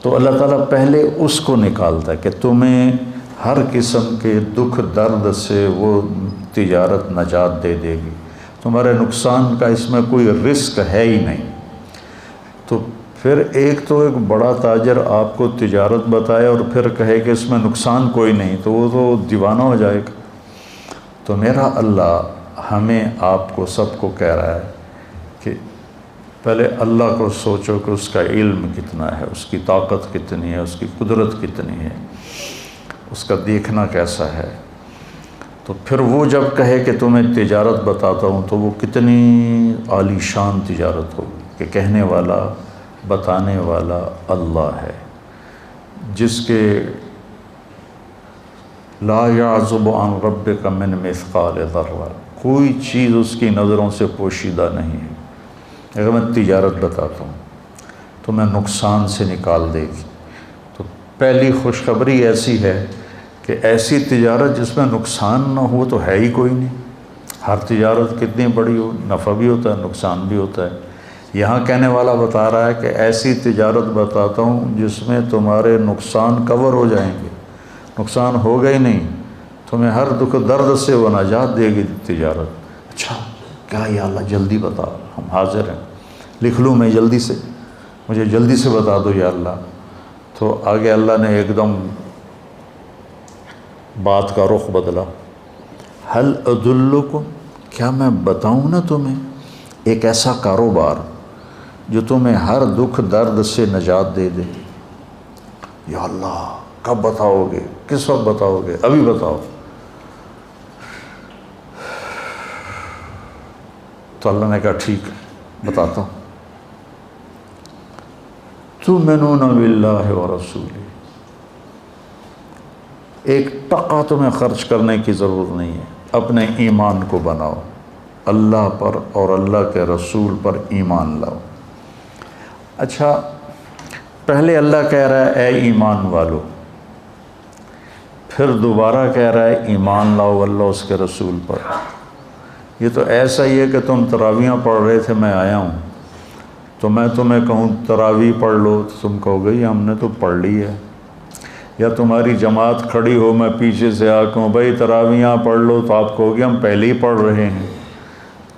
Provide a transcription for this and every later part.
تو اللہ تعالیٰ پہلے اس کو نکالتا ہے کہ تمہیں ہر قسم کے دکھ درد سے وہ تجارت نجات دے دے گی، تمہارے نقصان کا اس میں کوئی رسک ہے ہی نہیں۔ تو پھر ایک بڑا تاجر آپ کو تجارت بتائے اور پھر کہے کہ اس میں نقصان کوئی نہیں، تو وہ تو دیوانہ ہو جائے گا۔ تو میرا اللہ ہمیں آپ کو سب کو کہہ رہا ہے کہ پہلے اللہ کو سوچو کہ اس کا علم کتنا ہے، اس کی طاقت کتنی ہے، اس کی قدرت کتنی ہے، اس کا دیکھنا کیسا ہے۔ تو پھر وہ جب کہے کہ تمہیں تجارت بتاتا ہوں تو وہ کتنی عالی شان تجارت ہوگی کہ کہنے والا بتانے والا اللہ ہے، جس کے لا یعزب عن ربک من مثقال ذرہ، کوئی چیز اس کی نظروں سے پوشیدہ نہیں ہے۔ اگر میں تجارت بتاتا ہوں تو میں نقصان سے نکال دے گی۔ تو پہلی خوشخبری ایسی ہے کہ ایسی تجارت جس میں نقصان نہ ہو تو ہے ہی کوئی نہیں۔ ہر تجارت کتنی بڑی ہو، نفع بھی ہوتا ہے، نقصان بھی ہوتا ہے۔ یہاں کہنے والا بتا رہا ہے کہ ایسی تجارت بتاتا ہوں جس میں تمہارے نقصان کور ہو جائیں گے، نقصان ہوگا ہی نہیں، تمہیں ہر دکھ درد سے وہ نجات دے گی تجارت۔ اچھا کیا یا اللہ جلدی بتا، ہم حاضر ہیں، لکھ لوں میں جلدی سے، مجھے جلدی سے بتا دو یا اللہ۔ تو آگے اللہ نے ایک دم بات کا رخ بدلا، هل ادلکم، کیا میں بتاؤں نا تمہیں ایک ایسا کاروبار جو تمہیں ہر دکھ درد سے نجات دے دے۔ یا اللہ کب بتاؤ گے، کس وقت بتاؤ گے، ابھی بتاؤ۔ تو اللہ نے کہا ٹھیک ہے بتاتا ہوں، تؤمنون باللہ ورسولہ، ایک ٹکا تمہیں خرچ کرنے کی ضرورت نہیں ہے، اپنے ایمان کو بناؤ، اللہ پر اور اللہ کے رسول پر ایمان لاؤ۔ اچھا پہلے اللہ کہہ رہا ہے اے ایمان والو، پھر دوبارہ کہہ رہا ہے ایمان لاؤ اللہ اس کے رسول پر۔ یہ تو ایسا ہی ہے کہ تم تراویحاں پڑھ رہے تھے، میں آیا ہوں تو میں تمہیں کہوں تراویح پڑھ لو تو تم کہو گے ہم نے تو پڑھ لی ہے، یا تمہاری جماعت کھڑی ہو میں پیچھے سے آ کہوں بھائی تراویحاں پڑھ لو تو آپ کہو گے ہم پہلے ہی پڑھ رہے ہیں۔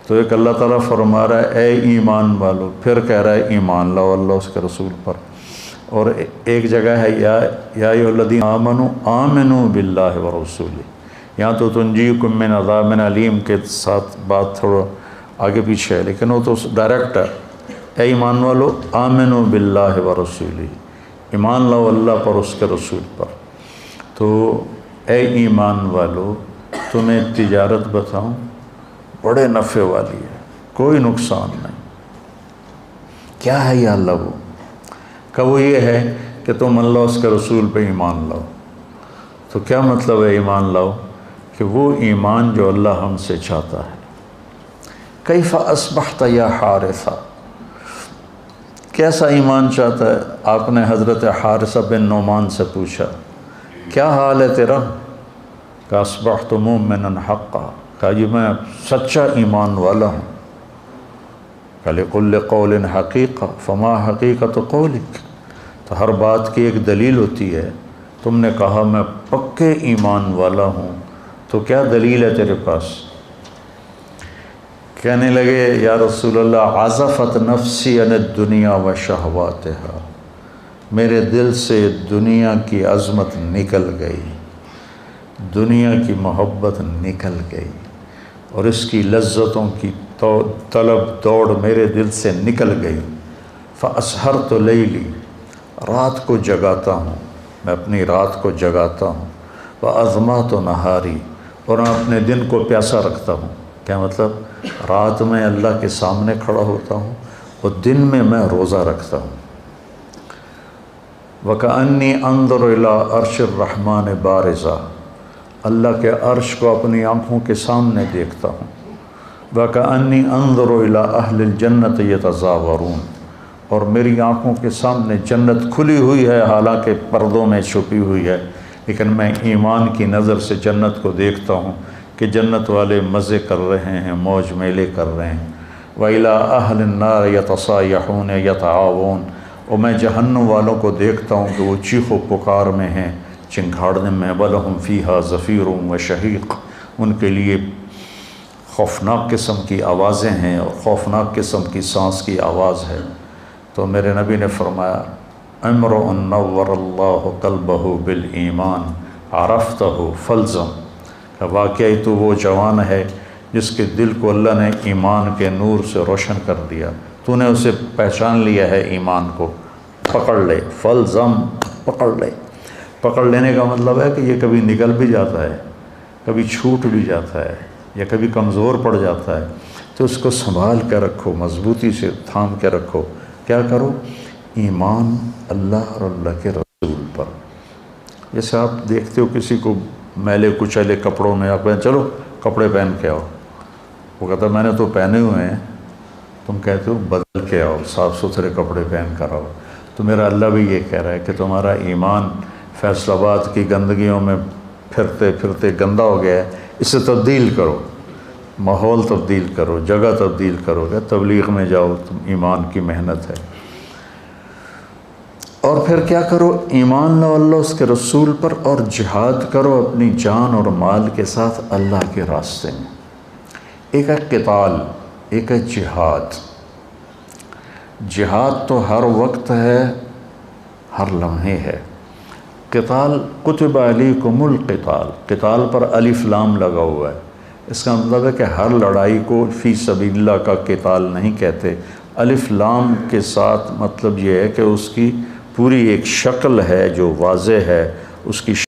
تو ایک اللہ تعالیٰ فرما رہا ہے اے ایمان والو، پھر کہہ رہا ہے ایمان لاؤ اللہ اس کے رسول پر۔ اور ایک جگہ ہے یا ایھا الذین آمنوا آمنوا باللہ ورسولہ، یہاں تو تنجیکم من عذاب علیم کے ساتھ بات تھوڑا آگے پیچھے ہے، لیکن وہ تو ڈائریکٹ ہے، اے ایمان والو آمنوا باللہ ورسولہ، ایمان لاؤ اللہ پر اس کے رسول پر۔ تو اے ایمان والو تمہیں تجارت بتاؤں بڑے نفع والی ہے، کوئی نقصان نہیں۔ کیا ہے یا اللہ وہ؟ کہ وہ یہ ہے کہ تم اللہ اس کے رسول پہ ایمان لاؤ۔ تو کیا مطلب ہے ایمان لاؤ؟ کہ وہ ایمان جو اللہ ہم سے چاہتا ہے۔ کیف اصبحت یا حارثہ، کیسا ایمان چاہتا ہے؟ آپ نے حضرت حارثہ بن نعمان سے پوچھا کیا حال ہے تیرا؟ کہ اصبحت مؤمنا حقا، کہا جی میں سچا ایمان والا ہوں۔ کہ لکل قول حقیقہ فما حقیقت قولک، تو ہر بات کی ایک دلیل ہوتی ہے، تم نے کہا میں پکے ایمان والا ہوں، تو کیا دلیل ہے تیرے پاس؟ کہنے لگے یا رسول اللہ عزفت نفسی عن الدنیا و شہواتہا، میرے دل سے دنیا کی عظمت نکل گئی، دنیا کی محبت نکل گئی، اور اس کی لذتوں کی طلب دوڑ میرے دل سے نکل گئی۔ فاسحرت لیلی، رات کو جگاتا ہوں، میں اپنی رات کو جگاتا ہوں، واظمأت نہاری، اور میں اپنے دن کو پیاسا رکھتا ہوں۔ کیا مطلب؟ رات میں اللہ کے سامنے کھڑا ہوتا ہوں اور دن میں میں روزہ رکھتا ہوں۔ وَكَأَنِّي أَنظُرُ إِلَىٰ عَرْشِ الرَّحْمَٰنِ بَارِزًا، اللہ کے عرش کو اپنی آنکھوں کے سامنے دیکھتا ہوں۔ وَكَأَنِّي أَنظُرُ إِلَىٰ أَهْلِ الْجَنَّةِ يَتَزَاوَرُونَ، اور میری آنکھوں کے سامنے جنت کھلی ہوئی ہے، حالانکہ پردوں میں چھپی ہوئی ہے، لیکن میں ایمان کی نظر سے جنت کو دیکھتا ہوں کہ جنت والے مزے کر رہے ہیں، موج میلے کر رہے ہیں۔ وَإِلَىٰ أَهْلِ النَّارِ يَتَصَایَحُونَ يَتَعَاوَوْنَ، اور میں جہنم والوں کو دیکھتا ہوں کہ وہ چیخ و پکار میں ہیں، چنگھاڑنے میں، وَلَهُمْ فِيهَا زَفِيرٌ وَشَهِيقٌ، ان کے لیے خوفناک قسم کی آوازیں ہیں اور خوفناک قسم کی سانس کی آواز ہے۔ تو میرے نبی نے فرمایا امرؤ نور اللہ قلبہ بالایمان عرفتہ فالزم، کہ واقعی تو وہ جوان ہے جس کے دل کو اللہ نے ایمان کے نور سے روشن کر دیا، تو نے اسے پہچان لیا ہے، ایمان کو پکڑ لے، فالزم، پکڑ لے۔ پکڑ لینے کا مطلب ہے کہ یہ کبھی نکل بھی جاتا ہے، کبھی چھوٹ بھی جاتا ہے، یا کبھی کمزور پڑ جاتا ہے، تو اس کو سنبھال کے رکھو، مضبوطی سے تھام کے رکھو۔ کیا کرو؟ ایمان اللہ اور اللہ کے رسول پر۔ جیسے آپ دیکھتے ہو کسی کو میلے کچیلے کپڑوں میں، آپ کہیں چلو کپڑے پہن کے آؤ، وہ کہتا ہے میں نے تو پہنے ہوئے ہیں، تم کہتے ہو بدل کے آؤ، صاف ستھرے کپڑے پہن کر آؤ۔ تو میرا اللہ بھی یہ کہہ رہا ہے کہ تمہارا ایمان فیصل آباد کی گندگیوں میں پھرتے پھرتے گندا ہو گیا ہے، اسے تبدیل کرو، ماحول تبدیل کرو، جگہ تبدیل کرو گے، تبلیغ میں جاؤ، تم ایمان کی محنت ہے۔ اور پھر کیا کرو؟ ایمان لاؤ اللہ اس کے رسول پر، اور جہاد کرو اپنی جان اور مال کے ساتھ اللہ کے راستے میں۔ ایک ہے قتال، ایک ہے جہاد۔ جہاد تو ہر وقت ہے، ہر لمحے ہے۔ قتال کتب علیکم القتال، قتال پر الف لام لگا ہوا ہے، اس کا مطلب ہے کہ ہر لڑائی کو فی سبیل اللہ کا قتال نہیں کہتے۔ الف لام کے ساتھ مطلب یہ ہے کہ اس کی پوری ایک شکل ہے جو واضح ہے، اس کی